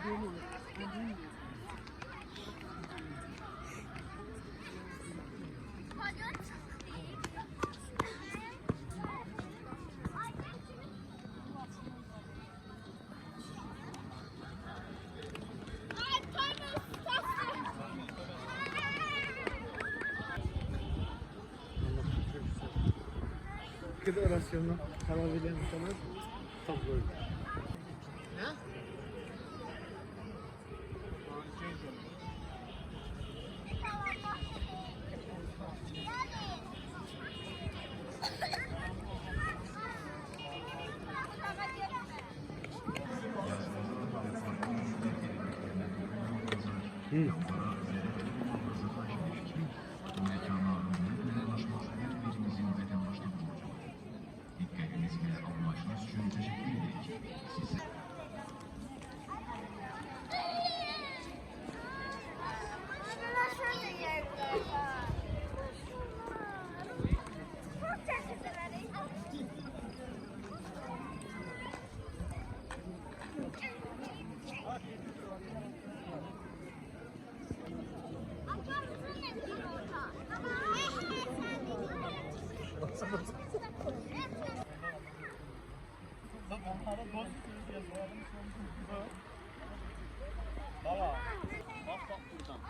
Kıda orasyonuna karar verilen insanlar tabloyu. Ne? Baba, bak buradan.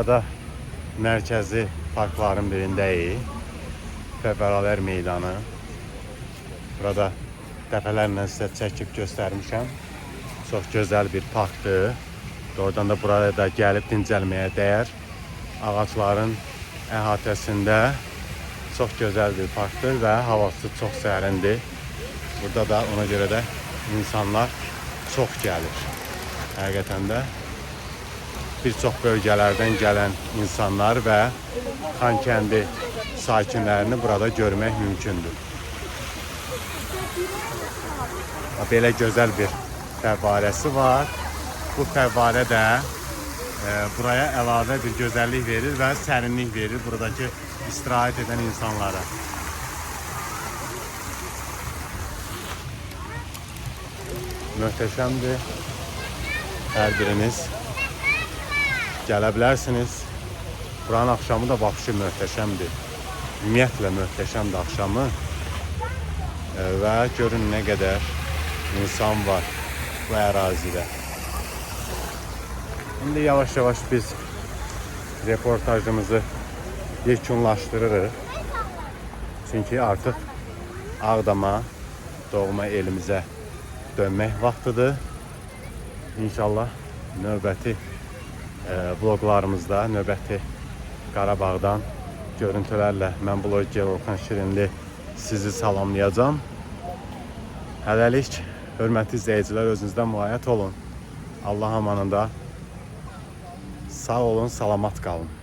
Burada merkezi parkların birindəyik Fəvvəralər meydanı. Burada dəfələrlə sizə çəkib göstərmişəm. Çox gözəl bir parkdır. Oradan da buraya da gəlib dincəlməyə dəyər. Ağacların əhatəsində çox gözəl bir parkdır və havası çox sərindir. Burada da ona görə də insanlar çox gəlir. Həqiqətən də bir çox bölgələrdən gələn insanlar və Xankəndi sakinlərini burada görmək mümkündür. Belə gözəl bir fəvvarəsi var. Bu fəvvarə də buraya əlavə bir gözəllik verir və sərinlik verir buradakı istirahət edən insanlara. Möhtəşəmdir. Hər biriniz gələ bilərsiniz. Buranın axşamı da vəbşi möhtəşəmdir. Ümumiyyətlə möhtəşəmdir axşamı. Və görün nə qədər insan var bu ərazidə. İndi yavaş-yavaş biz reportajımızı yekunlaşdırırıq. Çünki artıq Ağdama, doğma elimizə dönmək vaxtıdır. İnşallah növbəti vloglarımızda, növbəti Qarabağdan görüntülərlə mən bloger Orxan Şirinli sizi salamlayacağım. Hələlik, hörmətli izləyicilər, özünüzdən müğayət olun. Allah amanında sağ olun, salamat qalın.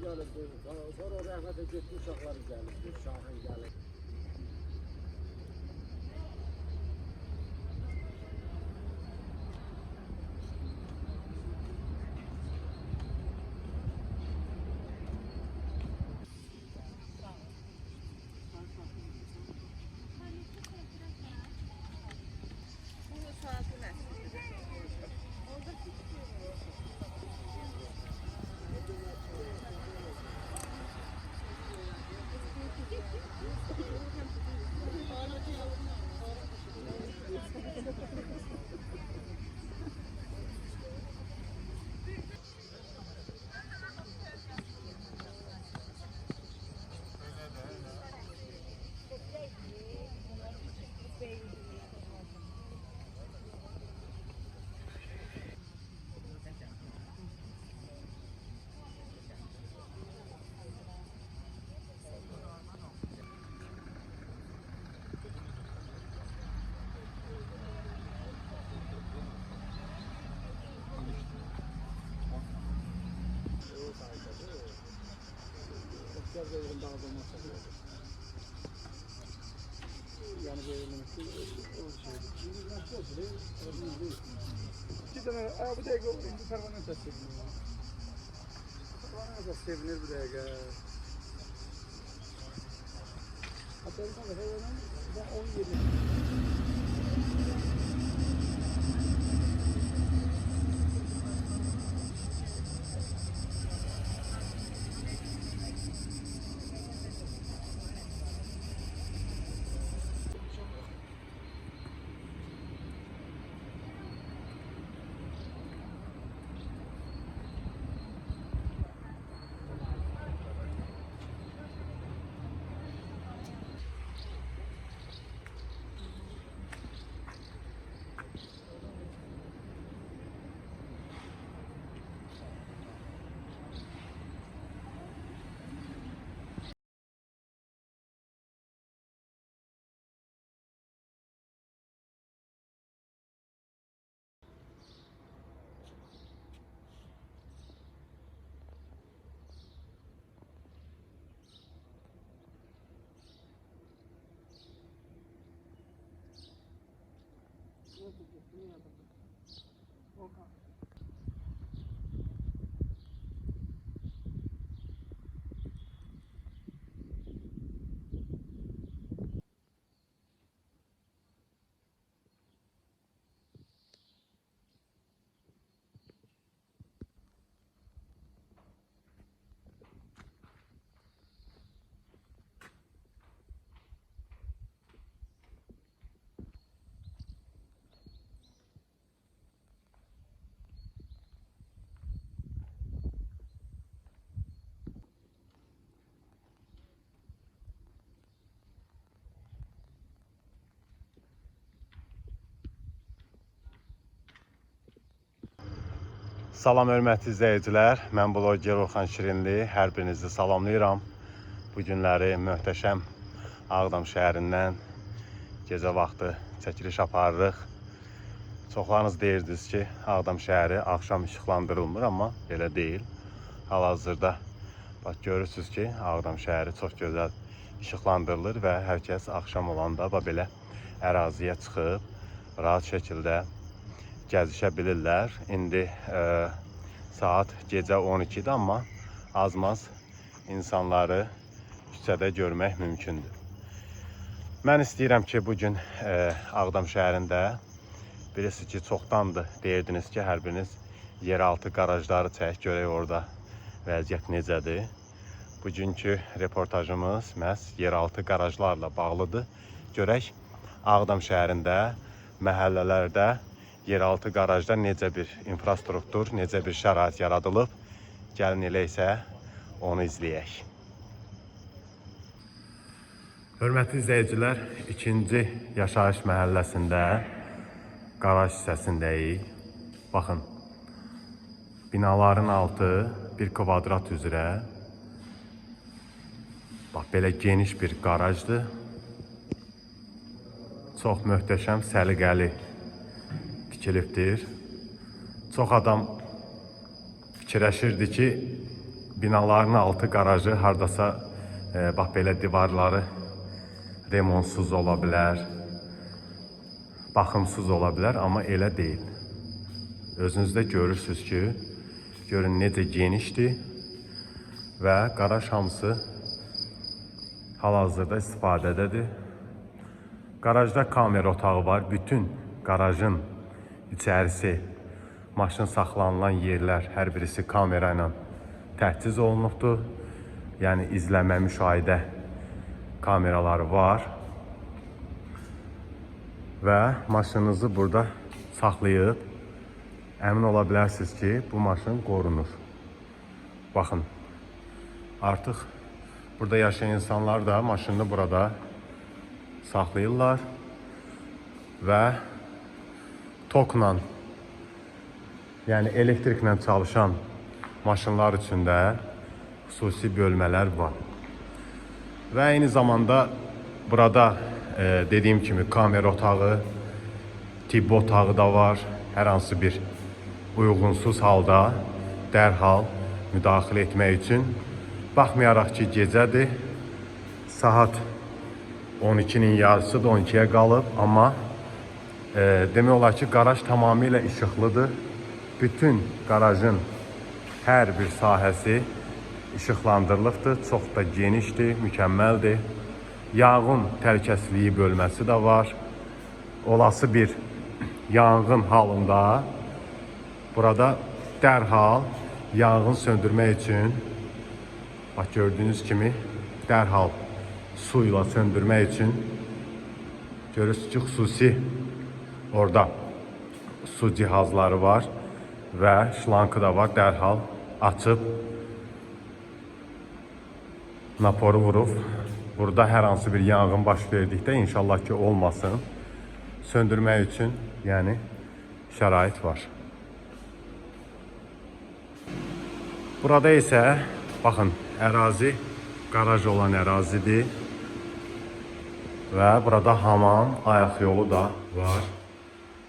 gəlirdi. Sonra rəhmətə getdi, uşaqları gəlirdi. Şahın gəlir. Devrin dağılma sebebi. Yani devrimimizde o şeydi. Şimdi nasıl oluyor? İki tane, bu dakika indi pervane sevinir. Pervane sevinir bir dakika. Hatta bir tane ben 17. Salam hörmətli izləyicilər, mən bloger Orxan Şirinli, hər birinizi salamlayıram. Bu günləri möhtəşəm Ağdam şəhərindən gecə vaxtı çəkiliş aparırıq. Çoxlarınız deyirdiniz ki, Ağdam şəhəri axşam işıqlandırılmır, amma belə deyil. Hal-hazırda bax, görürsünüz ki, Ağdam şəhəri çox gözəl işıqlandırılır və hər kəs axşam olanda belə əraziyə çıxıb rahat şəkildə gəzişə bilirlər. İndi saat gecə 12-dir, amma az-maz insanları küçədə görmək mümkündür. Mən istəyirəm ki, bugün Ağdam şəhərində birisi ki, çoxdandır deyirdiniz ki, hər biriniz yeraltı qarajları çək, görək orada vəziyyət necədir. Bugünkü reportajımız məhz yeraltı qarajlarla bağlıdır. Görək Ağdam şəhərində, məhəllələrdə yeraltı qarajda necə bir infrastruktur, necə bir şərait yaradılıb. Gəlin elə isə onu izləyək. Hörmətli izləyicilər, 2-ci yaşayış məhəlləsində qaraj hissəsindəyik. Baxın, binaların altı bir kvadrat üzrə. Bax, belə geniş bir qarajdır. Çox möhtəşəm, səliqəli tikilibdir. Çox adam fikirləşirdi ki, binaların altı qarajı hardasa bax belə divarları remontsuz ola bilər, baxımsız ola bilər, amma elə deyil. Özünüz də görürsünüz ki, görün necə genişdir və qaraj hamısı hal-hazırda istifadədədir. Qarajda kamera otağı var. Bütün qarajın içərisi, maşın saxlanılan yerlər hər birisi kamera ilə təchiz olunubdur. Yəni izləmə, müşahidə kameraları var və maşınınızı burada saxlayıb əmin ola bilərsiniz ki, bu maşın qorunur. Baxın, artıq burada yaşayan insanlar da maşını burada saxlayırlar və tokla, yəni elektriklə çalışan maşınlar üçün də xüsusi bölmələr var. Və eyni zamanda burada dediyim kimi kamera otağı, tibb otağı da var. Hər hansı bir uyğunsuz halda dərhal müdaxilə etmək üçün. Baxmayaraq ki, gecədir, saat 12-nin yarısıdır, 12-yə qalıb, amma demək olar ki, qaraj tamamilə işıqlıdır. Bütün qarajın hər bir sahəsi işıqlandırılıbdır, çox da genişdir, mükəmməldir. Yanğın təhlükəsizliyi bölməsi də var. Olası bir yanğın halında burada dərhal yanğın söndürmək üçün, bax gördüyünüz kimi, dərhal su ilə söndürmək üçün görürsünüz ki, xüsusi orada su cihazları var və şlankı da var, dərhal açıb naporu vurub. Burada hər hansı bir yanğın baş verdikdə, inşallah ki, olmasın, söndürmək üçün, yəni, şərait var. Burada isə, baxın, ərazi, qaraj olan ərazidir və burada hamam, ayaq yolu da var.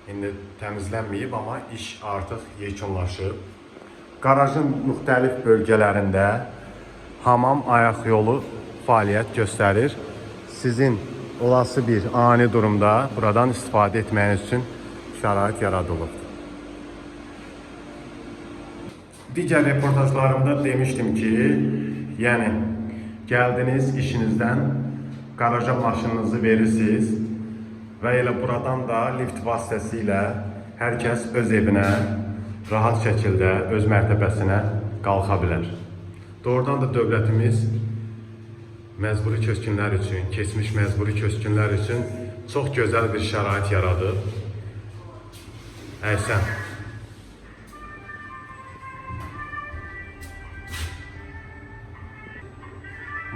İndi təmizlənməyib, amma iş artıq yekunlaşıb. Qarajın müxtəlif bölgələrində hamam, ayaq yolu fəaliyyət göstərir. Sizin olası bir ani durumda buradan istifadə etməyiniz üçün şərait yaradılıb. Digər reportajlarımda demişdim ki, yəni gəldiniz işinizdən, qaraja maşınınızı verirsiniz və elə buradan da lift vasitəsilə hər kəs öz evinə rahat şəkildə öz mərtəbəsinə qalxa bilər. Doğrudan da dövlətimiz məcburi köçkünlər üçün, keçmiş məcburi köçkünlər üçün çox gözəl bir şərait yaradıb. Əysən.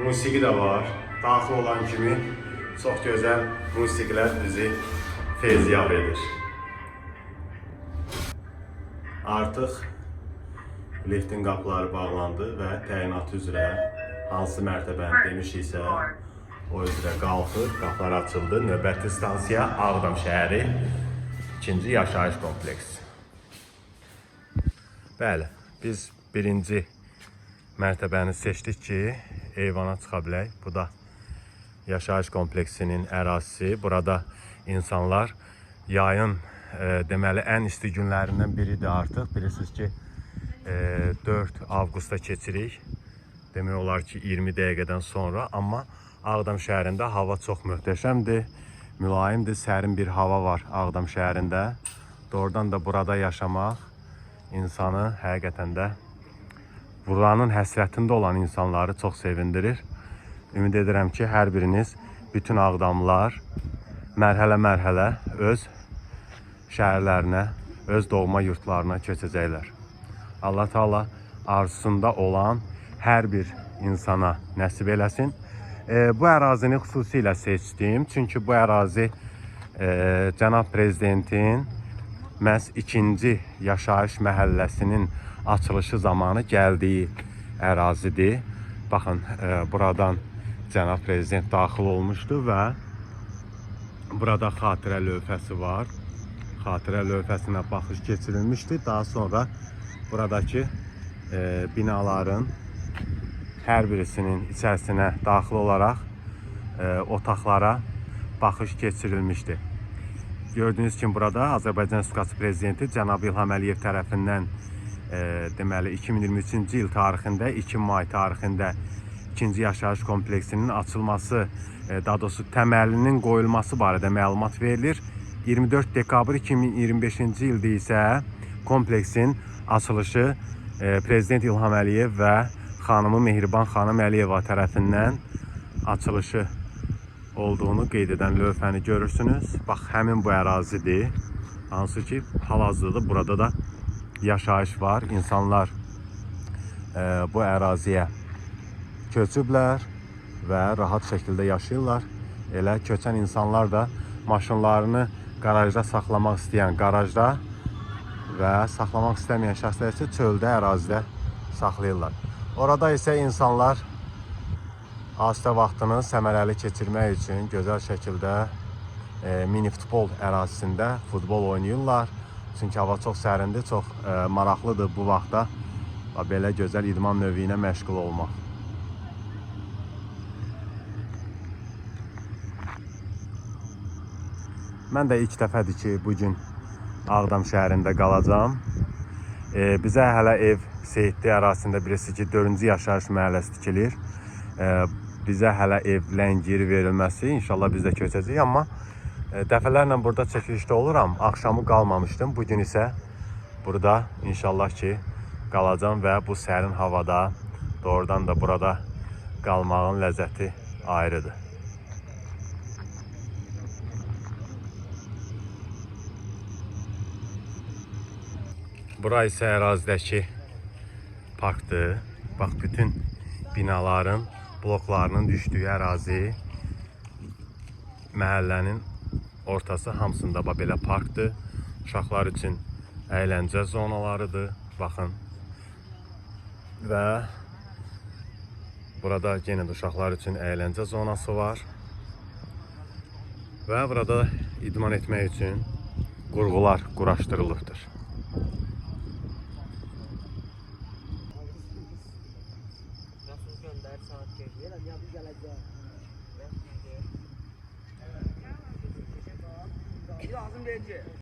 Musiqi də var. Daxil olan kimi çox gözəl musiqilər bizi feyziyab edir. Artıq liftin qapıları bağlandı və təyinatı üzrə hansı mərtəbəni demişiksə, o üzrə qalxır, qapılar açıldı. Növbəti stansiya Ağdam şəhəri, 2-ci yaşayış kompleksi. Bəli, biz birinci mərtəbəni seçdik ki, eyvana çıxa bilək. Bu da yaşayış kompleksinin ərazisi. Burada insanlar yayın deməli ən isti günlərindən biridir artıq. Bilirsiniz ki, 4 avqustda keçirik. Demək olar ki, 20 dəqiqədən sonra. Amma Ağdam şəhərində hava çox möhtəşəmdir. Mülayimdir, sərin bir hava var Ağdam şəhərində. Doğrudan da burada yaşamaq insanı həqiqətən də buranın həsrətində olan insanları çox sevindirir. Ümid edirəm ki, hər biriniz, bütün Ağdamlılar mərhələ-mərhələ öz şəhərlərinə, öz doğma yurtlarına köçəcəklər. Allah Teala arzusunda olan hər bir insana nəsib eləsin. Bu ərazini xüsusilə seçdim. Çünki bu ərazi Cənab Prezidentin məhz 2-ci yaşayış məhəlləsinin açılışı zamanı gəldiyi ərazidir. Baxın, buradan Cənab Prezident daxil olmuşdu və burada xatirə lövhəsi var. Xatirə lövhəsinə baxış keçirilmişdi. Daha sonra buradakı binaların hər birisinin içərisinə daxil olaraq otaqlara baxış keçirilmişdi. Gördüyünüz kimi burada Azərbaycan Respublikası Prezidenti Cənab İlham Əliyev tərəfindən deməli 2023-cü il tarixində 2 may tarixində ikinci yaşayış kompleksinin açılması, daha doğrusu təməlinin qoyulması barədə məlumat verilir. 24 dekabr 2025-ci ildə isə kompleksin açılışı Prezident İlham Əliyev və xanımı Mehriban xanım Əliyeva tərəfindən açılışı olduğunu qeyd edən lövhəni görürsünüz. Bax, həmin bu ərazidir. Hansı ki, hal-hazırda burada da yaşayış var. İnsanlar bu əraziyə köçüblər və rahat şəkildə yaşayırlar. Elə köçən insanlar da maşınlarını qarajda saxlamaq istəyən qarajda və saxlamaq istəməyən şəxslər isə çöldə, ərazidə saxlayırlar. Orada isə insanlar asudə vaxtını səmərəli keçirmək üçün gözəl şəkildə mini futbol ərazisində futbol oynayırlar. Çünki hava çox sərindir, çox maraqlıdır bu vaxtda belə gözəl idman növü ilə məşğul olmaq. Mən də ilk dəfədir ki, bugün Ağdam şəhərində qalacağım. Bizə hələ ev Seyidli ərazisində bilirsiniz ki, 4-cü yaşayış məhəlləsi tikilir. Bizə hələ ev ləngiri verilməsi, inşallah biz də köçəcəyik, amma dəfələrlə burada çəkilişdə oluram. Axşamı qalmamışdım, bugün isə burada inşallah ki qalacağım və bu sərin havada doğrudan da burada qalmağın ləzzəti ayrıdır. Bura isə ərazidəki parkdır. Bax, bütün binaların, bloklarının düşdüyü ərazi, məhəllənin ortası hamısında belə parkdır. Uşaqlar üçün əyləncə zonalarıdır. Baxın. Və burada yenə də uşaqlar üçün əyləncə zonası var. Və burada idman etmək üçün qurğular quraşdırılıbdır. Lazım değil ki.